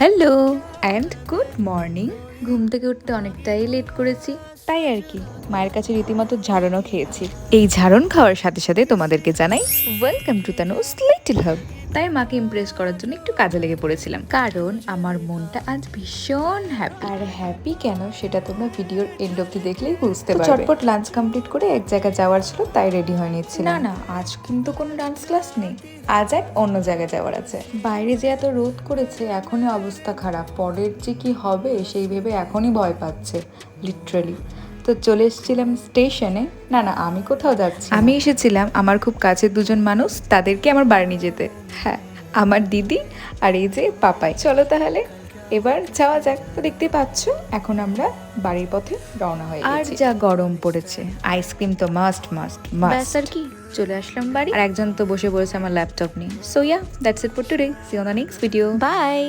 Hello and good morning. ঘুম থেকে উঠতে অনেকটাই লেট করেছি, তাই আর কি মায়ের কাছে রীতিমতো ঝাড়নও খেয়েছি। এই ঝাড়ন খাওয়ার সাথে সাথে তোমাদেরকে জানাই ওয়েলকাম টু তানুস লিটল হাব। তাই মাকে ইমপ্রেস করার জন্য একটু কাজে লেগে পড়েছিলাম, কারণ আমার মনটা আজ ভীষণ হ্যাপি। আর হ্যাপি কেন সেটা তোমরা ভিডিওর এন্ড অব্দি দেখলেই বুঝতে পারবে। চটপট লাঞ্চ কমপ্লিট করে এক জায়গায় যাওয়ার ছিল, তাই রেডি হয়ে নিচ্ছি। না না, আজ কিন্তু কোনো ডান্স ক্লাস নেই, আজ এক অন্য জায়গায় যাওয়ার আছে। বাইরে যে এত রোদ করেছে, এখনই অবস্থা খারাপ, পরের যে কি হবে সেই ভেবে এখনই ভয় পাচ্ছে লিটারালি। তো চলে এসেছিলাম স্টেশনে। না না, আমি কোথাও যাচ্ছি, আমি এসেছিলাম আমার খুব কাছের দুজন মানুষ, তাদেরকে আমার বাড়ি নিয়ে যেতে। হ্যাঁ, আমার দিদি আর এই যে পাপাই। চলো তাহলে এবার যাওয়া যাক। তো দেখতেই পাচ্ছ এখন আমরা বাড়ির পথে রওনা হয়ে গেছি। আর যা গরম পড়েছে, আইসক্রিম তো মাস্ট মাস্ট মাস্ট। আর কি, চলে আসলাম বাড়ি। আর একজন তো বসে পড়েছে আমার ল্যাপটপ নিয়ে। So yeah, that's it for today. See you on the next video. By.